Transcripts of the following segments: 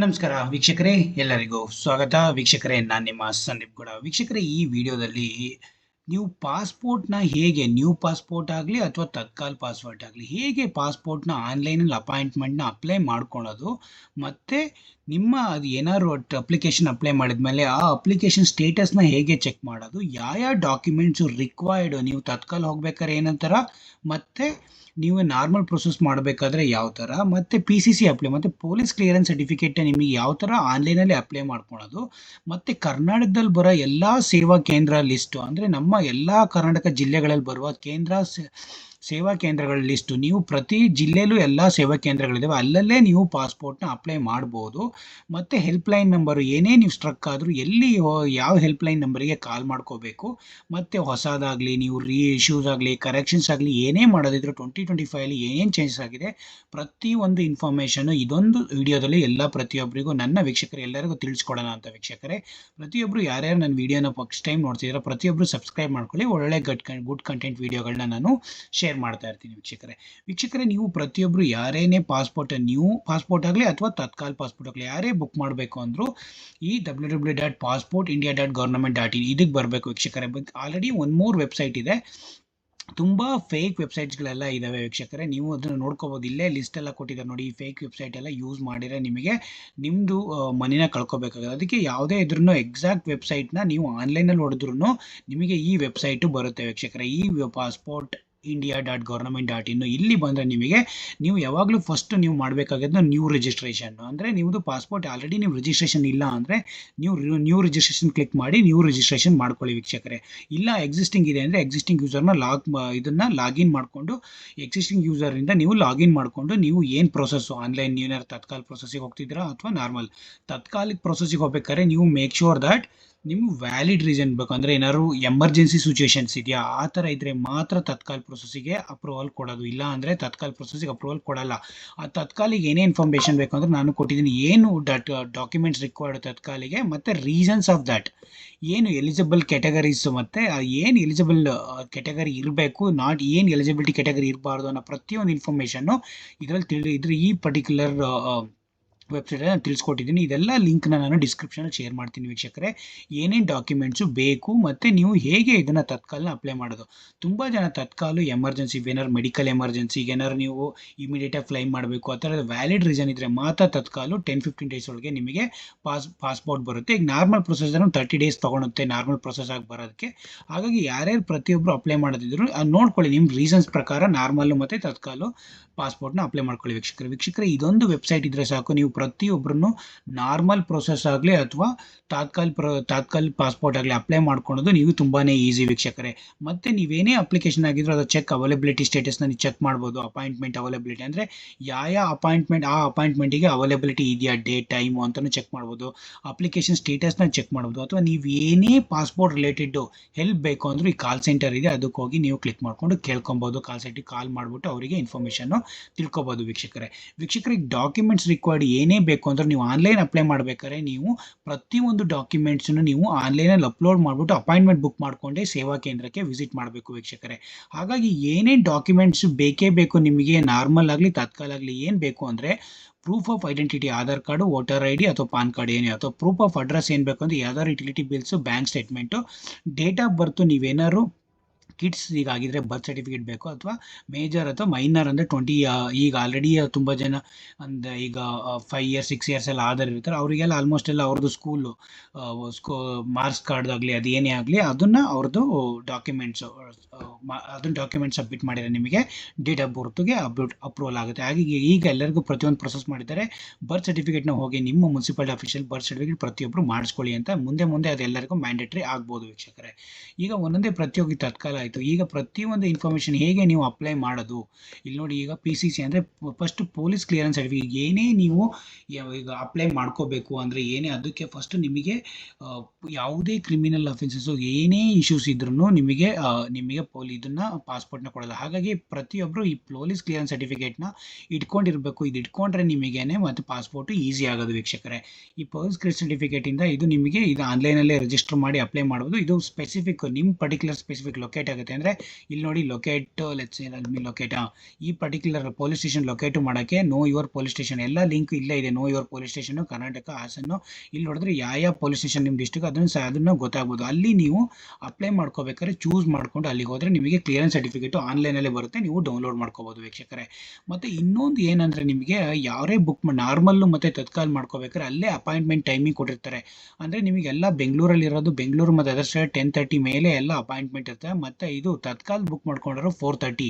ನಮಸ್ಕಾರ ವೀಕ್ಷಕರೇ, ಎಲ್ಲರಿಗೂ ಸ್ವಾಗತ. ವೀಕ್ಷಕರೇ, ನಾನು ನಿಮ್ಮ ಸಂದೀಪ್ ಕೂಡ. ವೀಕ್ಷಕರೇ, ಈ ವಿಡಿಯೋದಲ್ಲಿ ನೀವು ಪಾಸ್ಪೋರ್ಟ್ನ ಹೇಗೆ ನ್ಯೂ ಪಾಸ್ಪೋರ್ಟ್ ಆಗಲಿ ಅಥವಾ ತತ್ಕಾಲ್ ಪಾಸ್ಪೋರ್ಟ್ ಆಗಲಿ ಹೇಗೆ ಪಾಸ್ಪೋರ್ಟ್ನ ಆನ್ಲೈನಲ್ಲಿ ಅಪಾಯಿಂಟ್ಮೆಂಟ್ನ ಅಪ್ಲೈ ಮಾಡ್ಕೊಳ್ಳೋದು, ಮತ್ತು ನಿಮ್ಮ ಅದು ಏನಾದ್ರು ಅಪ್ಲಿಕೇಶನ್ ಅಪ್ಲೈ ಮಾಡಿದ್ಮೇಲೆ ಆ ಅಪ್ಲಿಕೇಶನ್ ಸ್ಟೇಟಸ್ನ ಹೇಗೆ ಚೆಕ್ ಮಾಡೋದು, ಯಾವ ಡಾಕ್ಯುಮೆಂಟ್ಸು ರಿಕ್ವೈರ್ಡು, ನೀವು ತತ್ಕಾಲ್ ಹೋಗ್ಬೇಕಾದ್ರೆ ಏನಂತಾರ, ಮತ್ತು ನೀವು ನಾರ್ಮಲ್ ಪ್ರೊಸೆಸ್ ಮಾಡಬೇಕಾದ್ರೆ ಯಾವ ಥರ, ಮತ್ತು PCC ಅಪ್ಲೈ ಮತ್ತು ಪೊಲೀಸ್ ಕ್ಲಿಯರೆನ್ಸ್ ಸರ್ಟಿಫಿಕೇಟ್ ನಿಮಗೆ ಯಾವ ಥರ ಆನ್ಲೈನಲ್ಲಿ ಅಪ್ಲೈ ಮಾಡ್ಕೊಳ್ಳೋದು, ಮತ್ತು ಕರ್ನಾಟಕದಲ್ಲಿ ಬರೋ ಎಲ್ಲ ಸೇವಾ ಕೇಂದ್ರ ಲಿಸ್ಟು, ಅಂದರೆ ನಮ್ಮ ಎಲ್ಲ ಕರ್ನಾಟಕ ಜಿಲ್ಲೆಗಳಲ್ಲಿ ಬರುವ ಸೇವಾ ಕೇಂದ್ರಗಳ ಲಿಸ್ಟು, ನೀವು ಪ್ರತಿ ಜಿಲ್ಲೆಯಲ್ಲೂ ಎಲ್ಲ ಸೇವಾ ಕೇಂದ್ರಗಳಿದ್ದಾವೆ, ಅಲ್ಲಲ್ಲೇ ನೀವು ಪಾಸ್ಪೋರ್ಟ್ನ ಅಪ್ಲೈ ಮಾಡ್ಬೋದು. ಮತ್ತು ಹೆಲ್ಪ್ಲೈನ್ ನಂಬರು ಏನೇ ನೀವು ಸ್ಟ್ರಕ್ ಆದರೂ ಎಲ್ಲಿ ಯಾವ ಹೆಲ್ಪ್ಲೈನ್ ನಂಬರಿಗೆ ಕಾಲ್ ಮಾಡ್ಕೋಬೇಕು, ಮತ್ತು ಹೊಸದಾಗಲಿ ನೀವು ಇಶ್ಯೂಸ್ ಆಗಲಿ ಕರೆಕ್ಷನ್ಸ್ ಆಗಲಿ ಏನೇ ಮಾಡೋದಿದ್ರು 2025 ಏನೇನು ಚೇಂಜಸ್ ಆಗಿದೆ ಪ್ರತಿಯೊಂದು ಇನ್ಫಾರ್ಮೇಷನು ಇದೊಂದು ವಿಡಿಯೋದಲ್ಲಿ ಪ್ರತಿಯೊಬ್ಬರಿಗೂ, ನನ್ನ ವೀಕ್ಷಕರು ಎಲ್ಲರಿಗೂ ತಿಳಿಸ್ಕೊಡೋಣ ಅಂತ. ವೀಕ್ಷಕರೇ, ಪ್ರತಿಯೊಬ್ಬರು ಯಾರ್ಯಾರು ನನ್ನ ವಿಡಿಯೋನ ಫಸ್ಟ್ ಟೈಮ್ ನೋಡ್ತಿದ್ದೀರಾ ಪ್ರತಿಯೊಬ್ಬರು ಸಬ್ಸ್ಕ್ರೈಬ್ ಮಾಡ್ಕೊಳ್ಳಿ. ಒಳ್ಳೆ ಗುಡ್ ಕಂಟೆಂಟ್ ವಿಡಿಯೋಗಳನ್ನ ನಾನು ಶೇರ್ ಮಾಡ್ತಾ ಇರ್ತೀನಿ. ವೀಕ್ಷಕರೇ, ನೀವು ಪ್ರತಿಯೊಬ್ಬರು ಯಾರೇನೇ ನ್ಯೂ ಪಾಸ್ಪೋರ್ಟ್ ಆಗಲಿ ಅಥವಾ ತತ್ಕಾಲ್ ಪಾಸ್ಪೋರ್ಟ್ ಆಗಲಿ ಯಾರೇ ಬುಕ್ ಮಾಡಬೇಕು ಅಂದರೂ ಈ www.passportindia.government.in ಇದಕ್ಕೆ ಬರಬೇಕು ವೀಕ್ಷಕರೇ. ಆಲ್ರೆಡಿ 1-3 ವೆಬ್ಸೈಟ್ ಇದೆ, ತುಂಬ ಫೇಕ್ ವೆಬ್ಸೈಟ್ಸ್ಗಳೆಲ್ಲ ಇದ್ದಾವೆ ವೀಕ್ಷಕರೇ. ನೀವು ಅದನ್ನು ನೋಡ್ಕೋಬೋದು, ಇಲ್ಲೇ ಲಿಸ್ಟ್ ಎಲ್ಲ ಕೊಟ್ಟಿದ್ದಾರೆ ನೋಡಿ. ಈ ಫೇಕ್ ವೆಬ್ಸೈಟ್ ಎಲ್ಲ ಯೂಸ್ ಮಾಡಿದರೆ ನಿಮಗೆ ನಿಮ್ಮದು ಮನಿನ ಕಳ್ಕೊಬೇಕಾಗುತ್ತೆ. ಅದಕ್ಕೆ ಯಾವುದೇ ಇದ್ರೂ ಎಕ್ಸಾಕ್ಟ್ ವೆಬ್ಸೈಟ್ನ ನೀವು ಆನ್ಲೈನಲ್ಲಿ ಹೊಡೆದ್ರೂ ನಿಮಗೆ ಈ ವೆಬ್ಸೈಟು ಬರುತ್ತೆ ವೀಕ್ಷಕರೇ. ಈ passportindia.government.in ಇಲ್ಲಿ ಬಂದರೆ ನೀವು ಯಾವಾಗಲೂ ಫಸ್ಟ್ ನೀವು ಮಾಡಬೇಕಾಗಿದ್ದು ನ್ಯೂ ರಿಜಿಸ್ಟ್ರೇಷನ್. ಅಂದರೆ ನಿಮ್ಮದು ಪಾಸ್ಪೋರ್ಟ್ ಆಲ್ರೆಡಿ ನೀವು ರಿಜಿಸ್ಟ್ರೇಷನ್ ಇಲ್ಲ ಅಂದರೆ ನೀವು ನ್ಯೂ ರಿಜಿಸ್ಟ್ರೇಷನ್ ಕ್ಲಿಕ್ ಮಾಡಿ ನ್ಯೂ ರಿಜಿಸ್ಟ್ರೇಷನ್ ಮಾಡ್ಕೊಳ್ಳಿ ವೀಕ್ಷಕರೇ. ಇಲ್ಲ ಎಕ್ಸಿಸ್ಟಿಂಗ್ ಇದೆ ಅಂದರೆ ಎಕ್ಸಿಸ್ಟಿಂಗ್ ಯೂಸರ್ನ ಲಾಗಿನ್ ಮಾಡಿಕೊಂಡು ಎಕ್ಸಿಸ್ಟಿಂಗ್ ಯೂಸರಿಂದ ನೀವು ಲಾಗಿನ್ ಮಾಡಿಕೊಂಡು ನೀವು ಏನು ಪ್ರೊಸೆಸ್ಸು ಆನ್ಲೈನ್, ನೀವೇನಾದ್ರು ತತ್ಕಾಲ್ ಪ್ರೊಸೆಸ್ಸಿಗೆ ಹೋಗ್ತಿದ್ದೀರಾ ಅಥವಾ ನಾರ್ಮಲ್ ತತ್ಕಾಲಿಕ ಪ್ರೊಸೆಸ್ಸಿಗೆ ಹೋಗ್ಬೇಕಾದ್ರೆ ನೀವು ಮೇಕ್ ಶೋರ್ ದ್ಯಾಟ್ ನಿಮ್ಗೆ ವ್ಯಾಲಿಡ್ ರೀಸನ್ ಬೇಕು. ಅಂದರೆ ಏನಾದ್ರು ಎಮರ್ಜೆನ್ಸಿ ಸಿಚುವೇಶನ್ಸ್ ಇದೆಯಾ, ಆ ಥರ ಇದ್ದರೆ ಮಾತ್ರ ತತ್ಕಾಲ್ ಪ್ರೊಸೆಸ್ಸಿಗೆ ಅಪ್ರೂವಲ್ ಕೊಡೋದು. ಇಲ್ಲ ಅಂದರೆ ತತ್ಕಾಲ್ ಪ್ರೊಸೆಸ್ಸಿಗೆ ಅಪ್ರೂವಲ್ ಕೊಡಲ್ಲ. ಆ ತತ್ಕಾಲಿಗೆ ಏನೇ ಇನ್ಫಾರ್ಮೇಷನ್ ಬೇಕು ಅಂದರೆ ನಾನು ಕೊಟ್ಟಿದ್ದೀನಿ, ಏನು ಡಾಕ್ಯುಮೆಂಟ್ಸ್ ರಿಕ್ವೈರ್ಡ್ ತತ್ಕಾಲಿಗೆ, ಮತ್ತು ರೀಸನ್ಸ್ ಆಫ್ ದ್ಯಾಟ್, ಏನು ಎಲಿಜಿಬಲ್ ಕ್ಯಾಟಗರೀಸು, ಮತ್ತು ಏನು ಎಲಿಜಿಬಲ್ ಕ್ಯಾಟಗರಿ ಇರಬೇಕು, ಏನು ಎಲಿಜಿಬಿಲಿಟಿ ಕ್ಯಾಟಗರಿ ಇರಬಾರ್ದು ಅನ್ನೋ ಪ್ರತಿಯೊಂದು ಇನ್ಫಾರ್ಮೇಷನ್ನು ಇದರಲ್ಲಿ ಈ ಪರ್ಟಿಕ್ಯುಲರ್ ವೆಬ್ಸೈಟಲ್ಲಿ ನಾನು ತಿಳಿಸ್ಕೊಟ್ಟಿದ್ದೀನಿ. ಇದೆಲ್ಲ ಲಿಂಕ್ನ ನಾನು ಡಿಸ್ಕ್ರಿಪ್ಷನಲ್ಲಿ ಶೇರ್ ಮಾಡ್ತೀನಿ ವೀಕ್ಷಕರೇ. ಏನೇನು ಡಾಕ್ಯುಮೆಂಟ್ಸು ಬೇಕು ಮತ್ತು ನೀವು ಹೇಗೆ ಇದನ್ನು ತತ್ಕಾಲ್ನ ಅಪ್ಲೈ ಮಾಡೋದು. ತುಂಬ ಜನ ತತ್ಕಾಲು ಎಮರ್ಜೆನ್ಸಿ, ಏನಾದ್ರು ಮೆಡಿಕಲ್ ಎಮರ್ಜೆನ್ಸಿಗೆ ಏನಾದ್ರು ನೀವು ಇಮಿಡಿಯೇಟಾಗಿ ಫ್ಲೈ ಮಾಡಬೇಕು, ಆ ಥರದ ವ್ಯಾಲಿಡ್ ರೀಸನ್ ಇದ್ದರೆ ಮಾತ್ರ ತತ್ಕಾಲು 10-15 ಡೇಸ್ ಒಳಗೆ ನಿಮಗೆ ಪಾಸ್ಪೋರ್ಟ್ ಬರುತ್ತೆ. ಈಗ ನಾರ್ಮಲ್ ಪ್ರೊಸೆಸನ್ನು 30 ಡೇಸ್ ತೊಗೊಳುತ್ತೆ ನಾರ್ಮಲ್ ಪ್ರೊಸೆಸ್ ಆಗಿ ಬರೋದಕ್ಕೆ. ಹಾಗಾಗಿ ಯಾರ್ಯಾರು ಪ್ರತಿಯೊಬ್ಬರು ಅಪ್ಲೈ ಮಾಡೋದಿದ್ರು ನೋಡ್ಕೊಳ್ಳಿ, ನಿಮ್ಮ ರೀಸನ್ಸ್ ಪ್ರಕಾರ ನಾರ್ಮಲ್ಲು ಮತ್ತು ತತ್ಕಾಲು ಪಾಸ್ಪೋರ್ಟ್ನ ಅಪ್ಲೈ ಮಾಡ್ಕೊಳ್ಳಿ ವೀಕ್ಷಕರೇ. ಇದೊಂದು ವೆಬ್ಸೈಟ್ ಇದ್ದರೆ ಸಾಕು, ನೀವು ಪ್ರತಿಯೊಬ್ಬರನ್ನು ನಾರ್ಮಲ್ ಪ್ರೊಸೆಸ್ ಆಗಲಿ ಅಥವಾ ತಾತ್ಕಾಲ್ ಪಾಸ್ಪೋರ್ಟ್ ಆಗಲಿ ಅಪ್ಲೈ ಮಾಡ್ಕೊಳ್ಳೋದು ನೀವು ತುಂಬಾ ಈಸಿ ವೀಕ್ಷಕರೇ. ಮತ್ತು ನೀವೇನೇ ಅಪ್ಲಿಕೇಶನ್ ಆಗಿದ್ರು ಅದು ಚೆಕ್ ಅವೈಲಬಿಲಿಟಿ ಸ್ಟೇಟಸ್ನ ನೀವು ಚೆಕ್ ಮಾಡ್ಬೋದು. ಅಪಾಯಿಂಟ್ಮೆಂಟ್ ಅವೈಲಬಿಲಿಟಿ ಅಂದರೆ ಯಾವ ಅಪಾಯಿಂಟ್ಮೆಂಟಿಗೆ ಅವೈಲಬಿಲಿಟಿ ಇದೆಯಾ, ಡೇಟ್ ಟೈಮು ಅಂತಲೂ ಚೆಕ್ ಮಾಡ್ಬೋದು. ಅಪ್ಲಿಕೇಶನ್ ಸ್ಟೇಟಸ್ನ ಚೆಕ್ ಮಾಡ್ಬೋದು. ಅಥವಾ ನೀವು ಏನೇ ಪಾಸ್ಪೋರ್ಟ್ ರಿಲೇಟೆಡ್ಡು ಹೆಲ್ಪ್ ಬೇಕು ಅಂದರೂ ಈ ಕಾಲ್ ಸೆಂಟರ್ ಇದೆ, ಅದಕ್ಕೆ ಹೋಗಿ ನೀವು ಕ್ಲಿಕ್ ಮಾಡ್ಕೊಂಡು ಕೇಳ್ಕೊಬೋದು. ಕಾಲ್ ಸೆಂಟ್ರಿಗೆ ಕಾಲ್ ಮಾಡಿಬಿಟ್ಟು ಅವರಿಗೆ ಇನ್ಫಾರ್ಮೇಷನ್ನು ತಿಳ್ಕೊಬೋದು ವೀಕ್ಷಕರೇ. ಡಾಕ್ಯುಮೆಂಟ್ಸ್ ರಿಕ್ವೈರ್ಡ್ ಏನೇ ಬೇಕು ಅಂದ್ರೆ ನೀವು ಆನ್ಲೈನ್ ಅಪ್ಲೈ ಮಾಡಬೇಕಾದ್ರೆ ನೀವು ಪ್ರತಿಯೊಂದು ಡಾಕ್ಯುಮೆಂಟ್ಸನ್ನು ನೀವು ಆನ್ಲೈನಲ್ಲಿ ಅಪ್ಲೋಡ್ ಮಾಡಿಬಿಟ್ಟು ಅಪಾಯಿಂಟ್ಮೆಂಟ್ ಬುಕ್ ಮಾಡಿಕೊಂಡೇ ಸೇವಾ ಕೇಂದ್ರಕ್ಕೆ ವಿಸಿಟ್ ಮಾಡಬೇಕು ವೀಕ್ಷಕರೇ. ಹಾಗಾಗಿ ಏನೇನು ಡಾಕ್ಯುಮೆಂಟ್ಸ್ ಬೇಕೇ ಬೇಕು ನಿಮಗೆ, ನಾರ್ಮಲ್ ಆಗಲಿ ತತ್ಕಾಲ್ ಆಗಲಿ ಏನು ಬೇಕು ಅಂದರೆ proof of identity, Aadhaar card, voter ID ಅಥವಾ ಪಾನ್ ಕಾರ್ಡ್ ಏನೇ, ಅಥವಾ ಪ್ರೂಫ್ ಆಫ್ ಅಡ್ರೆಸ್ ಏನು ಬೇಕು ಅಂದರೆ ಯಾವ್ದಾದ್ರು utility bills, bank statement, date of birth, ನೀವೇನಾದ್ರು ಕಿಡ್ಸ್ ಈಗಾಗಿದ್ದರೆ ಬರ್ತ್ ಸರ್ಟಿಫಿಕೇಟ್ ಬೇಕು, ಅಥವಾ ಮೇಜರ್ ಅಥವಾ ಮೈನರ್ ಅಂದರೆ 20 ಈಗ ಆಲ್ರೆಡಿ ತುಂಬ ಜನ ಅಂದರೆ ಈಗ 5 ಇಯರ್ಸ್ 6 ಇಯರ್ಸ್ ಎಲ್ಲ ಆಧಾರ್ ಇರ್ತಾರೆ, ಅವರಿಗೆಲ್ಲ ಆಲ್ಮೋಸ್ಟ್ ಎಲ್ಲ ಅವ್ರದ್ದು ಸ್ಕೂಲು ಮಾರ್ಕ್ಸ್ ಕಾರ್ಡ್ ಆಗಲಿ ಅದು ಏನೇ ಆಗಲಿ ಅದನ್ನು ಅವ್ರದ್ದು ಡಾಕ್ಯುಮೆಂಟ್ಸು ಸಬ್ಮಿಟ್ ಮಾಡಿದರೆ ನಿಮಗೆ ಡೇಟ್ ಆಫ್ ಬರ್ತ್ಗೆ ಅಪ್ರೂವಲ್ ಆಗುತ್ತೆ. ಹಾಗೆ ಈಗ ಎಲ್ಲರಿಗೂ ಪ್ರತಿಯೊಂದು ಪ್ರೊಸೆಸ್ ಮಾಡಿದ್ದಾರೆ. ಬರ್ತ್ ಸರ್ಟಿಫಿಕೇಟ್ನ ಹೋಗಿ ನಿಮ್ಮ ಮುನ್ಸಿಪಾಲಿಟಿ ಆಫೀಷಿಯಲ್ ಬರ್ತ್ ಸರ್ಟಿಫಿಕೇಟ್ ಪ್ರತಿಯೊಬ್ಬರು ಮಾಡಿಸ್ಕೊಳ್ಳಿ ಅಂತ ಮುಂದೆ ಅದೆಲ್ಲರಿಗೂ ಮ್ಯಾಂಡೇಟ್ರಿ ಆಗ್ಬೋದು ವೀಕ್ಷಕರೇ. ಈಗ ಒಂದೊಂದೇ ಪ್ರತಿಯೊಬ್ಬ ತತ್ಕಾಲ ಆಯಿತು. ಈಗ ಪ್ರತಿಯೊಂದು ಇನ್ಫಾರ್ಮೇಷನ್ ಹೇಗೆ ನೀವು ಅಪ್ಲೈ ಮಾಡೋದು, ಇಲ್ಲಿ ನೋಡಿ. ಈಗ PCC ಅಂದರೆ ಫಸ್ಟ್ ಪೊಲೀಸ್ ಕ್ಲಿಯರೆನ್ಸ್ ಸರ್ಟಿಫಿಕೇಟ್ ಏನೇ ನೀವು ಈಗ ಅಪ್ಲೈ ಮಾಡ್ಕೋಬೇಕು ಅಂದರೆ ಏನೇ, ಅದಕ್ಕೆ ಫಸ್ಟ್ ನಿಮಗೆ ಯಾವುದೇ ಕ್ರಿಮಿನಲ್ ಅಫೆನ್ಸಸ್ಸು ಏನೇ ಇಶ್ಯೂಸ್ ಇದ್ರೂ ನಿಮಗೆ ಇದನ್ನು ಪಾಸ್ಪೋರ್ಟ್ನ ಕೊಡೋಲ್ಲ. ಹಾಗಾಗಿ ಪ್ರತಿಯೊಬ್ಬರು ಈ ಪೊಲೀಸ್ ಕ್ಲಿಯರೆನ್ಸ್ ಸರ್ಟಿಫಿಕೇಟ್ನ ಇಟ್ಕೊಂಡಿರಬೇಕು. ಇದು ಇಟ್ಕೊಂಡ್ರೆ ನಿಮಗೇನೆ ಮತ್ತು ಪಾಸ್ಪೋರ್ಟು ಈಸಿ ಆಗೋದು ವೀಕ್ಷಕರೇ. ಈ ಪೊಲೀಸ್ ಕ್ಲಿಯರೆನ್ಸ್ ಸರ್ಟಿಫಿಕೇಟಿಂದ ಇದು ಆನ್ಲೈನಲ್ಲೇ ರಿಜಿಸ್ಟರ್ ಮಾಡಿ ಅಪ್ಲೈ ಮಾಡೋದು. ಇದು ಸ್ಪೆಸಿಫಿಕ್ ನಿಮ್ಮ ಪರ್ಟಿಕ್ಯುಲರ್ ಸ್ಪೆಸಿಫಿಕ್ ಲೊಕೇಟ್ ಆಗುತ್ತೆ. ಅಂದರೆ ಇಲ್ಲಿ ನೋಡಿ ಲೊಕೇಟ್ ಲೆಟ್ಸ್ ಲೊಕೇಟ್ ಈ ಪರ್ಟಿಕ್ಯುಲರ್ ಪೊಲೀಸ್ ಸ್ಟೇಷನ್ ಲೊಕೇಟ್ ಮಾಡೋಕ್ಕೆ ನೋ ಯುವರ್ ಪೊಲೀಸ್ ಸ್ಟೇಷನ್ ಎಲ್ಲ ಲಿಂಕ್ ಇಲ್ಲೇ ಇದೆ. Know your police station Karnataka ಹಾಸನ್ನು ಇಲ್ಲಿ ನೋಡಿದ್ರೆ ಯಾವ ಪೊಲೀಸ್ ಸ್ಟೇಷನ್ ನಿಮ್ಮ ಡಿಸ್ಟ್ರಿಕ್ಟ್ ಅದನ್ನು ಗೊತ್ತಾಗ್ಬೋದು. ಅಲ್ಲಿ ನೀವು ಅಪ್ಲೈ ಮಾಡ್ಕೋಬೇಕಾದ್ರೆ ಚೂಸ್ ಮಾಡ್ಕೊಂಡು ಅಲ್ಲಿಗೆ ಹೋದರೆ ನಿಮಗೆ ಕ್ಲಿಯರೆನ್ಸ್ ಸರ್ಟಿಫಿಕೇಟು ಆನ್ಲೈನಲ್ಲೇ ಬರುತ್ತೆ, ನೀವು ಡೌನ್ಲೋಡ್ ಮಾಡ್ಕೋಬೋದು ವೀಕ್ಷಕರೇ. ಮತ್ತು ಇನ್ನೊಂದು ಏನಂದರೆ ನಿಮಗೆ ಯಾರೇ ಬುಕ್ ನಾರ್ಮಲ್ಲು ಮತ್ತು ತತ್ಕಾಲ್ ಮಾಡ್ಕೋಬೇಕಾದ್ರೆ ಅಲ್ಲೇ ಅಪಾಯಿಂಟ್ಮೆಂಟ್ ಟೈಮಿಂಗ್ ಕೊಟ್ಟಿರ್ತಾರೆ. ಅಂದರೆ ನಿಮಗೆಲ್ಲ ಬೆಂಗಳೂರಲ್ಲಿರೋದು ಬೆಂಗಳೂರು ಮತ್ತು ಅದರ್ ಸೈಡ್ 10:30 ಮೇಲೆ ಎಲ್ಲ ಅಪಾಯಿಂಟ್ಮೆಂಟ್ ಇರ್ತದೆ. ಮತ್ತು ಇದು ತತ್ಕಾಲ್ ಬುಕ್ ಮಾಡ್ಕೊಂಡ್ರೆ 4:30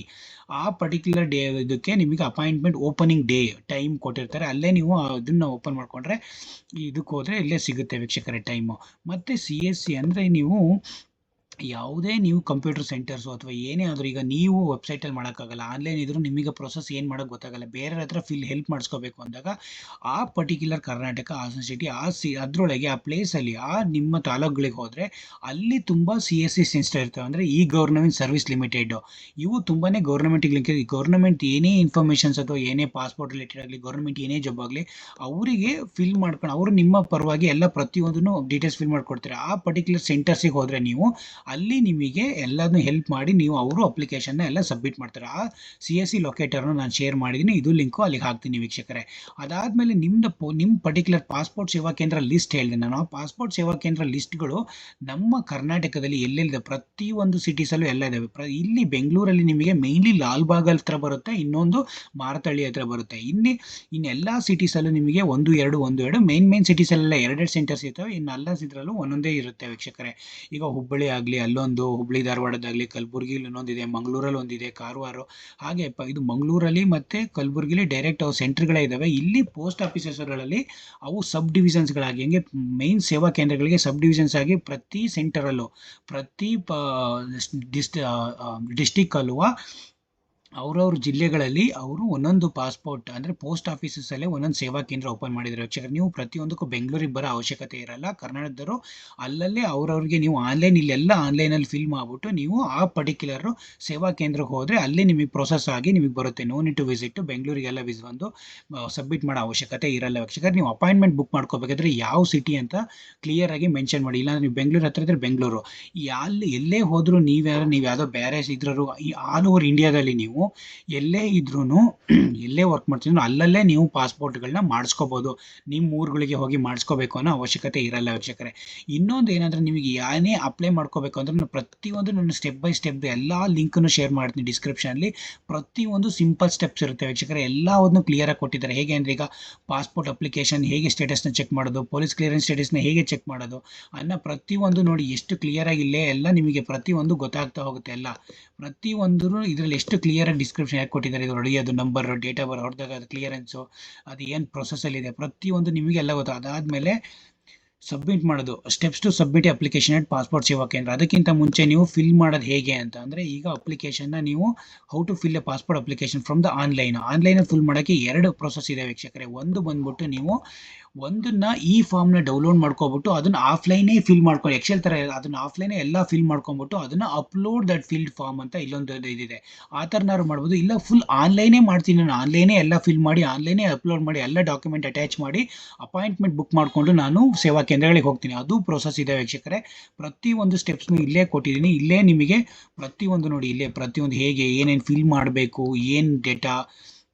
ಆ ಪರ್ಟಿಕ್ಯುಲರ್ ಡೇ ಇದಕ್ಕೆ ನಿಮಗೆ ಅಪಾಯಿಂಟ್ಮೆಂಟ್ ಓಪನಿಂಗ್ ಡೇ ಟೈಮ್ ಕೊಟ್ಟಿರ್ತಾರೆ. ಅಲ್ಲೇ ನೀವು ಅದನ್ನು ಓಪನ್ ಮಾಡಿಕೊಂಡ್ರೆ ಇದಕ್ಕೆ ಹೋದರೆ ಇಲ್ಲೇ ಸಿಗುತ್ತೆ ವೀಕ್ಷಕರೇ ಟೈಮು. ಮತ್ತು CSC ಅಂದರೆ ನೀವು ಯಾವುದೇ ನೀವು ಕಂಪ್ಯೂಟರ್ ಸೆಂಟರ್ಸು ಅಥವಾ ಏನೇ ಆದರೂ ಈಗ ನೀವು ವೆಬ್ಸೈಟಲ್ಲಿ ಮಾಡೋಕ್ಕಾಗಲ್ಲ, ಆನ್ಲೈನ್ ಇದ್ರೂ ನಿಮಗೆ ಪ್ರೊಸೆಸ್ ಏನು ಮಾಡೋಕ್ಕೆ ಗೊತ್ತಾಗಲ್ಲ, ಬೇರೆ ಹತ್ರ ಹೆಲ್ಪ್ ಮಾಡಿಸ್ಕೋಬೇಕು ಅಂದಾಗ ಆ ಪರ್ಟಿಕ್ಯುಲರ್ ಕರ್ನಾಟಕ ಹಾಸನ ಸಿಟಿ ಅದರೊಳಗೆ ಆ ಪ್ಲೇಸಲ್ಲಿ ನಿಮ್ಮ ತಾಲೂಕುಗಳಿಗೆ ಹೋದರೆ ಅಲ್ಲಿ ತುಂಬ CSC ಸೆನ್ಸ್ಟರ್ ಇರ್ತವೆ. ಅಂದರೆ ಈ ಗೌರ್ಮೆಂಟ್ ಸರ್ವಿಸ್ ಲಿಮಿಟೆಡ್ ಇವು ತುಂಬಾ ಗೌರ್ಮೆಂಟಿಗೆ ಲಿಂಕ್ ಇದೆ. ಗೌರ್ಮೆಂಟ್ ಏನೇ ಇನ್ಫಾರ್ಮೇಷನ್ಸ್ ಅಥವಾ ಏನೇ ಪಾಸ್ಪೋರ್ಟ್ ರಿಲೇಟೆಡ್ ಆಗಲಿ ಗೌರ್ಮೆಂಟ್ ಏನೇ ಜಾಬ್ ಆಗಲಿ ಅವರಿಗೆ ಫಿಲ್ ಮಾಡ್ಕೊಂಡು ಅವರು ನಿಮ್ಮ ಪರವಾಗಿ ಎಲ್ಲ ಪ್ರತಿಯೊಂದನ್ನು ಡೀಟೇಲ್ಸ್ ಫಿಲ್ ಮಾಡಿಕೊಡ್ತಾರೆ. ಆ ಪರ್ಟಿಕ್ಯುಲರ್ ಸೆಂಟರ್ಸಿಗೆ ಹೋದರೆ ನೀವು ಅಲ್ಲಿ ನಿಮಗೆ ಎಲ್ಲದನ್ನು ಹೆಲ್ಪ್ ಮಾಡಿ ನೀವು ಅವರು ಅಪ್ಲಿಕೇಶನ್ನ ಎಲ್ಲ ಸಬ್ಮಿಟ್ ಮಾಡ್ತಾರೆ. ಆ CSC ಲೊಕೇಟರ್ನ ನಾನು ಶೇರ್ ಮಾಡಿದ್ದೀನಿ, ಇದು ಲಿಂಕು ಅಲ್ಲಿಗೆ ಹಾಕ್ತೀನಿ ವೀಕ್ಷಕರೇ. ಅದಾದಮೇಲೆ ನಿಮ್ಮ ಪರ್ಟಿಕ್ಯುಲರ್ ಪಾಸ್ಪೋರ್ಟ್ ಸೇವಾ ಕೇಂದ್ರ ಲಿಸ್ಟ್ ಹೇಳಿದೆ ನಾನು. ಆ ಪಾಸ್ಪೋರ್ಟ್ ಸೇವಾ ಕೇಂದ್ರ ಲಿಸ್ಟ್ಗಳು ನಮ್ಮ ಕರ್ನಾಟಕದಲ್ಲಿ ಎಲ್ಲೆಲ್ಲಿದೆ ಪ್ರತಿಯೊಂದು ಸಿಟೀಸಲ್ಲೂ ಎಲ್ಲ ಇದ್ದಾವೆ. ಇಲ್ಲಿ ಬೆಂಗಳೂರಲ್ಲಿ ನಿಮಗೆ ಮೇಯ್ನ್ಲಿ ಲಾಲ್ಬಾಗ್ ಹತ್ರ ಬರುತ್ತೆ, ಇನ್ನೊಂದು ಮಾರತಳ್ಳಿ ಹತ್ರ ಬರುತ್ತೆ. ಇನ್ನೆಲ್ಲ ಸಿಟೀಸಲ್ಲೂ ನಿಮಗೆ ಒಂದು ಎರಡು ಮೇನ್ ಸಿಟೀಸಲ್ಲೆಲ್ಲ 2 ಸೆಂಟರ್ಸ್ ಇರ್ತವೆ, ಇನ್ನೆಲ್ಲ ಇದರಲ್ಲೂ ಒಂದೊಂದೇ ಇರುತ್ತೆ ವೀಕ್ಷಕರೇ. ಈಗ ಹುಬ್ಬಳ್ಳಿ ಆಗಲಿ ಅಲ್ಲೊಂದು, ಹುಬ್ಬಳ್ಳಿ ಧಾರವಾಡದಾಗಲಿ, ಕಲಬುರಗಿಲಿ ಇನ್ನೊಂದಿದೆ, ಮಂಗಳೂರಲ್ಲಿ ಒಂದಿದೆ, ಕಾರವಾರ ಹಾಗೆ ಇದು ಮಂಗಳೂರಲ್ಲಿ ಮತ್ತು ಕಲಬುರಗಿಲಿ ಡೈರೆಕ್ಟ್ ಅವು ಸೆಂಟರ್ಗಳೇ ಇದ್ದಾವೆ. ಇಲ್ಲಿ ಪೋಸ್ಟ್ ಆಫೀಸಸ್ಗಳಲ್ಲಿ ಅವು ಸಬ್ ಡಿವಿಷನ್ಸ್ಗಳಾಗಿ ಹೆಂಗೆ ಮೇನ್ ಸೇವಾ ಕೇಂದ್ರಗಳಿಗೆ ಸಬ್ ಡಿವಿಷನ್ಸ್ ಆಗಿ ಪ್ರತಿ ಸೆಂಟರಲ್ಲೂ ಪ್ರತಿ ಡಿಸ್ಟಿಕ್ಕಲ್ಲೂ ಅವ್ರವ್ರ ಜಿಲ್ಲೆಗಳಲ್ಲಿ ಅವರು ಒಂದೊಂದು ಪಾಸ್ಪೋರ್ಟ್ ಅಂದರೆ ಪೋಸ್ಟ್ ಆಫೀಸಸ್ಸಲ್ಲೇ ಒಂದೊಂದು ಸೇವಾ ಕೇಂದ್ರ ಓಪನ್ ಮಾಡಿದ್ದಾರೆ ವೀಕ್ಷಕರೇ. ನೀವು ಪ್ರತಿಯೊಂದಕ್ಕೂ ಬೆಂಗಳೂರಿಗೆ ಬರೋ ಅವಶ್ಯಕತೆ ಇರಲ್ಲ. ಕರ್ನಾಟಕದವರು ಅಲ್ಲಲ್ಲೇ ಅವ್ರವ್ರಿಗೆ ನೀವು ಇಲ್ಲೆಲ್ಲ ಆನ್ಲೈನಲ್ಲಿ ಫಿಲ್ ಮಾಡಿಬಿಟ್ಟು ನೀವು ಆ ಪರ್ಟಿಕ್ಯುಲರ್ ಸೇವಾ ಕೇಂದ್ರಕ್ಕೆ ಹೋದರೆ ಅಲ್ಲೇ ನಿಮಗೆ ಪ್ರೊಸೆಸ್ ಆಗಿ ನಿಮಗೆ ಬರುತ್ತೆ. ನೋ ನೀಡ್ ಟು ವಿಸಿಟ್ ಬೆಂಗಳೂರಿಗೆಲ್ಲ ಬಂದು ಸಬ್ಮಿಟ್ ಮಾಡೋ ಅವಶ್ಯಕತೆ ಇರಲ್ಲ ವೀಕ್ಷಕರೇ. ನೀವು ಅಪಾಯಿಂಟ್ಮೆಂಟ್ ಬುಕ್ ಮಾಡ್ಕೋಬೇಕಾದ್ರೆ ಯಾವ ಸಿಟಿ ಅಂತ ಕ್ಲಿಯರಾಗಿ ಮೆನ್ಷನ್ ಮಾಡಿ. ಇಲ್ಲಾಂದ್ರೆ ನೀವು ಬೆಂಗಳೂರು ಹತ್ರ ಇದ್ದರೆ ಬೆಂಗಳೂರು, ಎಲ್ಲೇ ಹೋದರೂ ನೀವು ಯಾವುದೋ ಬೇರೆ ಇದ್ರೂ ಈ ಆಲ್ ಓವರ್ ಇಂಡಿಯಾದಲ್ಲಿ ನೀವು ಎಲ್ಲೇ ಇದ್ರೂ ಎಲ್ಲೇ ವರ್ಕ್ ಮಾಡ್ತಿದ್ರು ಅಲ್ಲಲ್ಲೇ ನೀವು ಪಾಸ್ಪೋರ್ಟ್ಗಳನ್ನ ಮಾಡಿಸ್ಕೋಬೋದು. ನಿಮ್ಮ ಊರುಗಳಿಗೆ ಹೋಗಿ ಮಾಡಿಸ್ಕೋಬೇಕು ಅನ್ನೋ ಅವಶ್ಯಕತೆ ಇರಲ್ಲ ವೀಕ್ಷಕರೇ. ಇನ್ನೊಂದು ಏನಂದರೆ ನಿಮಗೆ ಏನೇ ಅಪ್ಲೈ ಮಾಡ್ಕೋಬೇಕು ಅಂದ್ರೆ ನಾನು ಪ್ರತಿಯೊಂದು ನನ್ನ ಸ್ಟೆಪ್ ಬೈ ಸ್ಟೆಪ್ ಎಲ್ಲ ಲಿಂಕನ್ನು ಶೇರ್ ಮಾಡ್ತೀನಿ ಡಿಸ್ಕ್ರಿಪ್ಷನಲ್ಲಿ. ಪ್ರತಿಯೊಂದು ಸಿಂಪಲ್ ಸ್ಟೆಪ್ಸ್ ಇರುತ್ತೆ ವೀಕ್ಷಕರೇ, ಎಲ್ಲವನ್ನು ಕ್ಲಿಯರಾಗಿ ಕೊಟ್ಟಿದ್ದಾರೆ. ಹೇಗೆ ಅಂದರೆ ಈಗ ಪಾಸ್ಪೋರ್ಟ್ ಅಪ್ಲಿಕೇಶನ್ ಹೇಗೆ ಸ್ಟೇಟಸ್ನ ಚೆಕ್ ಮಾಡೋದು, ಪೊಲೀಸ್ ಕ್ಲಿಯರೆನ್ಸ್ ಸ್ಟೇಟಸ್ನ ಹೇಗೆ ಚೆಕ್ ಮಾಡೋದು ಅನ್ನೋ ಪ್ರತಿಯೊಂದು ನೋಡಿ ಎಷ್ಟು ಕ್ಲಿಯರಾಗಿ ಇಲ್ಲೇ ಎಲ್ಲ ನಿಮಗೆ ಪ್ರತಿಯೊಂದು ಗೊತ್ತಾಗ್ತಾ ಹೋಗುತ್ತೆ. ಎಲ್ಲ ಪ್ರತಿಯೊಂದು ಇದರಲ್ಲಿ ಎಷ್ಟು ಕ್ಲಿಯರಾಗಿ ಡಿಸ್ಕ್ರಿಪ್ಷನ್ ಯಾಕೆ ಕೊಟ್ಟಿದ್ದಾರೆ, ಇದು ನೋಡಿ ಅದು ನಂಬರ್, ಡೇಟ್ ಆಫ್ ಬರ್ತ್, ಹೊರದಾಗ ಅದು ಕ್ಲಿಯರೆನ್ಸು, ಅದು ಏನು ಪ್ರೊಸೆಸಲ್ಲಿದೆ ಪ್ರತಿಯೊಂದು ನಿಮಗೆಲ್ಲ ಗೊತ್ತು. ಅದಾದಮೇಲೆ ಸಬ್ಮಿಟ್ ಮಾಡೋದು, steps to submit application at passport Seva Kendra. ಅದಕ್ಕಿಂತ ಮುಂಚೆ ನೀವು ಫಿಲ್ ಮಾಡೋದು ಹೇಗೆ ಅಂತ ಅಂದರೆ ಈಗ ಅಪ್ಲಿಕೇಶನ್ನ ನೀವು how to fill a passport application from the ಆನ್ಲೈನಲ್ಲಿ ಫಿಲ್ ಮಾಡೋಕ್ಕೆ 2 ಪ್ರೊಸೆಸ್ ಇದೆ ವೀಕ್ಷಕರೇ. ಒಂದು ಬಂದ್ಬಿಟ್ಟು ನೀವು ಒಂದನ್ನು ಈ ಫಾರ್ಮ್ನ ಡೌನ್ಲೋಡ್ ಮಾಡ್ಕೊಬಿಟ್ಟು ಅದನ್ನು ಆಫ್ಲೈನೇ ಫಿಲ್ ಮಾಡ್ಕೊಳ್ಳಿ. ಎಕ್ಸೆಲ್ ಥರ ಅದನ್ನು ಆಫ್ಲೈನೇ ಎಲ್ಲ ಫಿಲ್ ಮಾಡ್ಕೊಂಬಿಟ್ಟು ಅದನ್ನು ಅಪ್ಲೋಡ್ ದಟ್ ಫಿಲ್ಡ್ ಫಾರ್ಮ್ ಅಂತ ಇಲ್ಲೊಂದು ಇದಿದೆ, ಆ ಥರನಾದ್ರು ಮಾಡ್ಬೋದು. ಇಲ್ಲ ಫುಲ್ ಆನ್ಲೈನೇ ಮಾಡ್ತೀನಿ ನಾನು, ಆನ್ಲೈನೇ ಎಲ್ಲ ಫಿಲ್ ಮಾಡಿ ಆನ್ಲೈನೇ ಅಪ್ಲೋಡ್ ಮಾಡಿ ಎಲ್ಲ ಡಾಕ್ಯುಮೆಂಟ್ ಅಟ್ಯಾಚ್ ಮಾಡಿ ಅಪಾಯಿಂಟ್ಮೆಂಟ್ ಬುಕ್ ಮಾಡಿಕೊಂಡು ನಾನು ಸೇವಾ ಕೇಂದ್ರಗಳಿಗೆ ಹೋಗ್ತೀನಿ, ಅದು ಪ್ರೊಸೆಸ್ ಇದೆ ವೀಕ್ಷಕರೇ. ಪ್ರತಿಯೊಂದು ಸ್ಟೆಪ್ಸ್ನು ಇಲ್ಲೇ ಕೊಟ್ಟಿದ್ದೀನಿ. ಇಲ್ಲೇ ನಿಮಗೆ ಪ್ರತಿಯೊಂದು ನೋಡಿ, ಇಲ್ಲೇ ಪ್ರತಿಯೊಂದು ಹೇಗೆ ಏನೇನು ಫಿಲ್ ಮಾಡಬೇಕು, ಏನು ಡೇಟಾ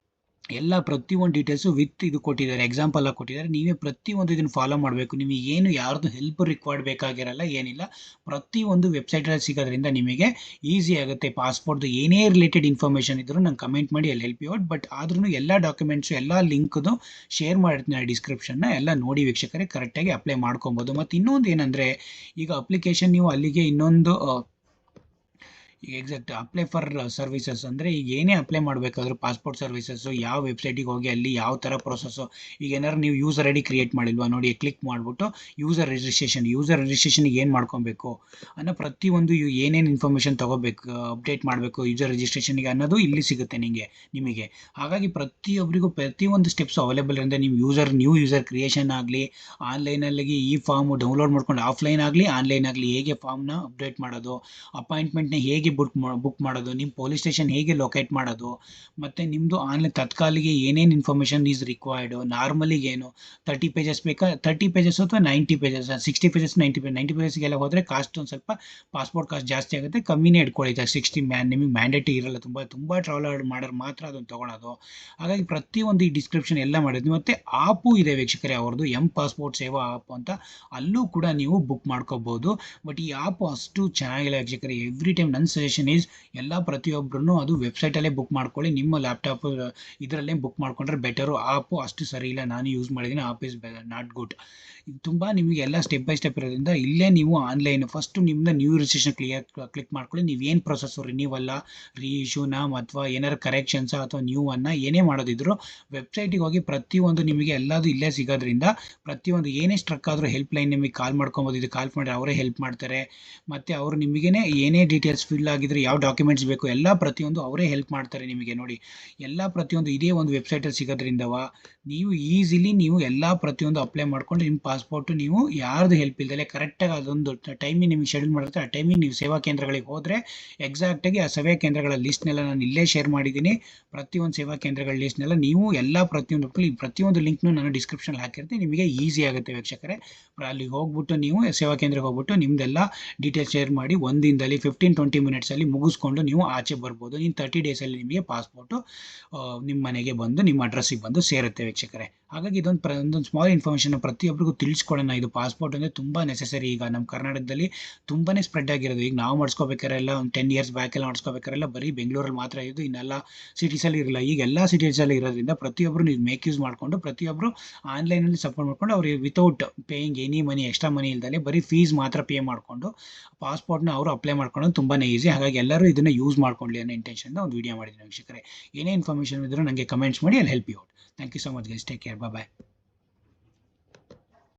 ಎಲ್ಲ ಪ್ರತಿಯೊಂದು ಡೀಟೇಲ್ಸು ವಿತ್ ಇದು ಕೊಟ್ಟಿದ್ದಾರೆ, ಎಕ್ಸಾಂಪಲ್ ಆಗಿ ಕೊಟ್ಟಿದ್ದಾರೆ. ನೀವೇ ಪ್ರತಿಯೊಂದು ಇದನ್ನು ಫಾಲೋ ಮಾಡಬೇಕು. ನಿಮಗೆ ಏನು ಯಾರ್ದು ಹೆಲ್ಪ್ ರಿಕ್ವೈರ್ಡ್ ಬೇಕಾಗಿರಲ್ಲ, ಏನಿಲ್ಲ. ಪ್ರತಿಯೊಂದು ವೆಬ್ಸೈಟಲ್ಲಿ ಸಿಗೋದ್ರಿಂದ ನಿಮಗೆ ಈಸಿ ಆಗುತ್ತೆ. ಪಾಸ್ಪೋರ್ಟ್ದು ಏನೇ ರಿಲೇಟೆಡ್ ಇನ್ಫಾರ್ಮೇಷನ್ ಇದ್ದರೂ ನಂಗೆ ಕಮೆಂಟ್ ಮಾಡಿ, ಅಲ್ಲಿ ಹೆಲ್ಪ್ ಯು ಔಟ್. ಬಟ್ ಆದ್ರೂ ಎಲ್ಲ ಡಾಕ್ಯುಮೆಂಟ್ಸು ಎಲ್ಲ ಲಿಂಕ್ದು ಶೇರ್ ಮಾಡಿರ್ತೀನಿ ಡಿಸ್ಕ್ರಿಪ್ಷನ್ನ, ಎಲ್ಲ ನೋಡಿ ವೀಕ್ಷಕರೇ ಕರೆಕ್ಟಾಗಿ ಅಪ್ಲೈ ಮಾಡ್ಕೊಬೋದು. ಮತ್ತು ಇನ್ನೊಂದು ಏನಂದರೆ ಈಗ ಅಪ್ಲಿಕೇಶನ್ ನೀವು ಅಲ್ಲಿಗೆ ಇನ್ನೊಂದು ಈಗ ಎಕ್ಸಾಕ್ಟ್ ಅಪ್ಲೈ ಫಾರ್ ಸರ್ವಿಸಸ್ ಅಂದರೆ ಈಗ ಏನೇ ಅಪ್ಲೈ ಮಾಡಬೇಕಾದ್ರೂ ಪಾಸ್ಪೋರ್ಟ್ ಸರ್ವಿಸಸ್ಸು ಯಾವ ವೆಬ್ಸೈಟಿಗೆ ಹೋಗಿ ಅಲ್ಲಿ ಯಾವ ಥರ ಪ್ರೊಸೆಸ್ಸು. ಈಗ ಏನಾದ್ರು ನೀವು ಯೂಸರ್ ಐ ಡಿ ಕ್ರಿಯೇಟ್ ಮಾಡಿಲ್ವಾ ನೋಡಿ, ಕ್ಲಿಕ್ ಮಾಡಿಬಿಟ್ಟು ಯೂಸರ್ ರಿಜಿಸ್ಟ್ರೇಷನ್ಗೆ ಏನು ಮಾಡ್ಕೊಬೇಕು ಅನ್ನೋ ಪ್ರತಿಯೊಂದು ಏನೇನು ಇನ್ಫಾರ್ಮೇಷನ್ ತೊಗೋಬೇಕು, ಅಪ್ಡೇಟ್ ಮಾಡಬೇಕು ಯೂಸರ್ ರಿಜಿಸ್ಟ್ರೇಷನ್ಗೆ ಅನ್ನೋದು ಇಲ್ಲಿ ಸಿಗುತ್ತೆ ನಿಮಗೆ. ಹಾಗಾಗಿ ಪ್ರತಿಯೊಬ್ಬರಿಗೂ ಪ್ರತಿಯೊಂದು ಸ್ಟೆಪ್ಸ್ ಅವೈಲೇಬಲ್ ಇರುತ್ತೆ. ನೀವು ನ್ಯೂ ಯೂಸರ್ ಕ್ರಿಯೇಷನ್ ಆಗಲಿ, ಆನ್ಲೈನಲ್ಲಿ ಈ ಫಾರ್ಮು ಡೌನ್ಲೋಡ್ ಮಾಡ್ಕೊಂಡು ಆಫ್ಲೈನ್ ಆಗಲಿ ಆನ್ಲೈನ್ ಆಗಲಿ ಹೇಗೆ ಫಾರ್ಮ್ನ ಅಪ್ಡೇಟ್ ಮಾಡೋದು, ಅಪಾಯಿಂಟ್ಮೆಂಟ್ನ ಹೇಗೆ ಬುಕ್ ಮಾಡೋದು, ನಿಮ್ಮ ಪೊಲೀಸ್ ಸ್ಟೇಷನ್ ಹೇಗೆ ಲೊಕೇಟ್ ಮಾಡೋದು, ಮತ್ತು ನಿಮ್ಮದು ಆನ್ಲೈನ್ ತತ್ಕಾಲಿಗೆ ಏನೇನು ಇನ್ಫಾರ್ಮೇಷನ್ ಈಸ್ ರಿಕ್ವೈರ್ಡು, ನಾರ್ಮಲಿಗೆ ಏನು 30 ಪೇಜಸ್ ಬೇಕಾ, 30 ಪೇಜಸ್ ಅಥವಾ 90 ಪೇಜಸ್, 60 ಪೇಜಸ್ 90 ಪೇಜಸ್ಗೆಲ್ಲ ಹೋದರೆ ಕಾಸ್ಟ್ ಒಂದು ಸ್ವಲ್ಪ ಪಾಸ್ಪೋರ್ಟ್ ಕಾಸ್ಟ್ ಜಾಸ್ತಿ ಆಗುತ್ತೆ, ಕಮ್ಮಿನೇ ಇಟ್ಕೊಳ್ಳಿ. 60 ನಿಮಗೆ ಮ್ಯಾಂಡೇಟಿ ಇರಲ್ಲ, ತುಂಬ ಟ್ರಾವೆಲ್ ಮಾಡೋರು ಮಾತ್ರ ಅದನ್ನು ತೊಗೊಳೋದು. ಹಾಗಾಗಿ ಪ್ರತಿಯೊಂದು ಈ ಡಿಸ್ಕ್ರಿಪ್ಷನ್ ಎಲ್ಲ ಮಾಡಿದ್ವಿ. ಮತ್ತು ಆಪು ಇದೆ ವೀಕ್ಷಕರೇ ಅವ್ರದ್ದು, ಪಾಸ್ಪೋರ್ಟ್ ಸೇವಾ ಆಪ್ ಅಂತ, ಅಲ್ಲೂ ಕೂಡ ನೀವು ಬುಕ್ ಮಾಡ್ಕೋಬೋದು. ಬಟ್ ಈ ಆಪ್ ಅಷ್ಟು ಚೆನ್ನಾಗಿಲ್ಲ ವೀಕ್ಷಕರೇ. ಎವ್ರಿ ಟೈಮ್ ನನ್ನ ಸಜೆಷನ್ ಈಸ್ ಎಲ್ಲ ಪ್ರತಿಯೊಬ್ಬರೂ ಅದು ವೆಬ್ಸೈಟಲ್ಲೇ ಬುಕ್ ಮಾಡ್ಕೊಳ್ಳಿ, ನಿಮ್ಮ ಲ್ಯಾಪ್ಟಾಪ್ ಇದರಲ್ಲೇ ಬುಕ್ ಮಾಡ್ಕೊಂಡ್ರೆ ಬೆಟರು. ಆಪು ಅಷ್ಟು ಸರಿ ಇಲ್ಲ, ನಾನು ಯೂಸ್ ಮಾಡಿದ್ದೀನಿ, ಆಪ್ ಇಸ್ ನಾಟ್ ಗುಡ್. ತುಂಬ ನಿಮಗೆ ಎಲ್ಲ ಸ್ಟೆಪ್ ಬೈ ಸ್ಟೆಪ್ ಇರೋದ್ರಿಂದ ಇಲ್ಲೇ ನೀವು ಆನ್ಲೈನ್ ಫಸ್ಟು ನಿಮ್ಮನ್ನ ನ್ಯೂ ರಿಜಿಸ್ಟ್ರೇಷನ್ ಕ್ಲಿಕ್ ಮಾಡ್ಕೊಳ್ಳಿ. ನೀವೇನು ಪ್ರೊಸೆಸ್ಸು ರಿನ್ಯೂವಲ್ಲ, ರೀಇಶ್ಯೂನ ಅಥವಾ ಏನಾರು ಕರೆಕ್ಷನ್ಸ ಅಥವಾ ನ್ಯೂವನ್ನು ಏನೇ ಮಾಡೋದಿದ್ರು ವೆಬ್ಸೈಟಿಗೆ ಹೋಗಿ ಪ್ರತಿಯೊಂದು ನಿಮಗೆ ಎಲ್ಲದು ಇಲ್ಲೇ ಸಿಗೋದ್ರಿಂದ ಪ್ರತಿಯೊಂದು ಏನೇ ಸ್ಟ್ರಕ್ ಆದರೂ ಹೆಲ್ಪ್ ಲೈನ್ ನಿಮಗೆ ಕಾಲ್ ಮಾಡ್ಕೊಬೋದು. ಇದು ಕಾಲ್ ಮಾಡಿ ಅವರೇ ಹೆಲ್ಪ್ ಮಾಡ್ತಾರೆ. ಮತ್ತು ಅವರು ನಿಮಗೇನೆ ಏನೇ ಡೀಟೇಲ್ಸ್ ಫಿಲ್ ಆಗಿದ್ರೆ ಯಾವ ಡಾಕ್ಯುಮೆಂಟ್ಸ್ ಬೇಕು ಎಲ್ಲ ಪ್ರತಿಯೊಂದು ಅವರೇ ಹೆಲ್ಪ್ ಮಾಡ್ತಾರೆ ನಿಮಗೆ. ನೋಡಿ ಎಲ್ಲ ಪ್ರತಿಯೊಂದು ಇದೇ ಒಂದು ವೆಬ್ಸೈಟಲ್ಲಿ ಸಿಗೋದ್ರಿಂದವ ನೀವು ಈಸಿಲಿ ನೀವು ಎಲ್ಲ ಪ್ರತಿಯೊಂದು ಅಪ್ಲೈ ಮಾಡ್ಕೊಂಡು ನಿಮ್ಮ ಪಾಸ್ಪೋರ್ಟು ನೀವು ಯಾರ್ದು ಹೆಲ್ಪ್ ಇಲ್ದಲೆ ಕರೆಕ್ಟಾಗಿ ಅದೊಂದು ಟೈಮಿಗೆ ನಿಮಗೆ ಶೆಡ್ಯೂಲ್ ಮಾಡಿರ್ತಾರೆ, ಆ ಟೈಮಿಗೆ ನೀವು ಸೇವಾ ಕೇಂದ್ರಗಳಿಗೆ ಹೋದರೆ ಎಕ್ಸಾಕ್ಟಾಗಿ ಆ ಸೇವಾ ಕೇಂದ್ರಗಳ ಲಿಸ್ಟ್ನೆಲ್ಲ ನಾನು ಇಲ್ಲೇ ಶೇರ್ ಮಾಡಿದ್ದೀನಿ. ಪ್ರತಿಯೊಂದು ಸೇವಾ ಕೇಂದ್ರಗಳ ಲಿಸ್ಟ್ನೆಲ್ಲ ನೀವು ಎಲ್ಲ ಪ್ರತಿಯೊಂದು ಲಿಂಕ್ನು ನಾನು ಡಿಸ್ಕ್ರಿಪ್ಷನಲ್ಲಿ ಹಾಕಿರ್ತೀನಿ, ನಿಮಗೆ ಈಸಿ ಆಗುತ್ತೆ ವೀಕ್ಷಕರೇ. ಅಲ್ಲಿಗೆ ಹೋಗ್ಬಿಟ್ಟು ನೀವು ಸೇವಾ ಕೇಂದ್ರಕ್ಕೆ ಹೋಗ್ಬಿಟ್ಟು ನಿಮ್ಮದೆಲ್ಲ ಡೀಟೇಲ್ಸ್ ಶೇರ್ ಮಾಡಿ 1 ದಿನದಲ್ಲಿ 15-20 ಮಿನಿಟ್ಸಲ್ಲಿ ಮುಗಿಸ್ಕೊಂಡು ನೀವು ಆಚೆ ಬರ್ಬೋದು. ಇನ್ನು 30 ಡೇಸಲ್ಲಿ ನಿಮಗೆ ಪಾಸ್ಪೋರ್ಟು ನಿಮ್ಮ ಮನೆಗೆ ಬಂದು ನಿಮ್ಮ ಅಡ್ರೆಸ್ಸಿಗೆ ಬಂದು ಸೇರುತ್ತೆ ವೀಕ್ಷಕರೇ. ಹಾಗಾಗಿ ಒಂದೊಂದು ಸ್ಮಾಲ್ ಇನ್ಫಾರ್ಮೇಷನ್ ಪ್ರತಿಯೊಬ್ಬರಿಗೂ ತಿಳಿಸ್ಕೊಡೋಣ. ಇದು ಪಾಸ್ಪೋರ್ಟ್ ಅಂದರೆ ತುಂಬ ನೆಸೆಸರಿ. ಈಗ ನಮ್ಮ ಕರ್ನಾಟಕದಲ್ಲಿ ತುಂಬಾ ಸ್ಪ್ರೆಡ್ ಆಗಿರೋದು. ಈಗ ನಾವು ಮಾಡಿಸ್ಕೋಬೇಕಾರೆಲ್ಲ ಒಂದು 10 ಇಯರ್ಸ್ ಬ್ಯಾಕೆಲ್ಲ ಮಾಡಿಸ್ಕೋಬೇಕಾರೆಲ್ಲ ಬರೀ ಬೆಂಗಳೂರಲ್ಲಿ ಮಾತ್ರ ಇದು, ಇನ್ನೆಲ್ಲ ಸಿಟೀಸಲ್ಲಿ ಇರಲ್ಲ. ಈಗ ಎಲ್ಲ ಸಿಟೀಸಲ್ಲಿ ಇರೋದ್ರಿಂದ ಪ್ರತಿಯೊಬ್ಬರು ನೀವು ಮೇಕ್ ಯೂಸ್ ಮಾಡಿಕೊಂಡು ಪ್ರತಿಯೊಬ್ಬರು ಆನ್ಲೈನಲ್ಲಿ ಸಪೋರ್ಟ್ ಮಾಡ್ಕೊಂಡು ಅವ್ರಿಗೆ without paying any money extra money ಇಲ್ದಲೆ ಬರೀ ಫೀಸ್ ಮಾತ್ರ ಪೇ ಮಾಡಿಕೊಂಡು ಪಾಸ್ಪೋರ್ಟ್ನ ಅವರು ಅಪ್ಲೈ ಮಾಡ್ಕೊಳ್ಳೋದು ತುಂಬಾ ಈಸಿ. ಹಾಗಾಗಿ ಎಲ್ಲರೂ ಇದನ್ನು ಯೂಸ್ ಮಾಡ್ಕೊಳ್ಳಿ ಅನ್ನೋ ಇಂಟೆನ್ಷನ್ ಒಂದು ವಿಡಿಯೋ ಮಾಡಿದ್ದೀನಿ ವೀಕ್ಷಕರೇ. ಏನೇ ಇನ್ಫಾರ್ಮೇಷನ್ ಇದ್ದರೂ ನನಗೆ ಕಮೆಂಟ್ಸ್ ಮಾಡಿ, ಅಲ್ಲಿ help you out. Thank you so much guys, take care, bye.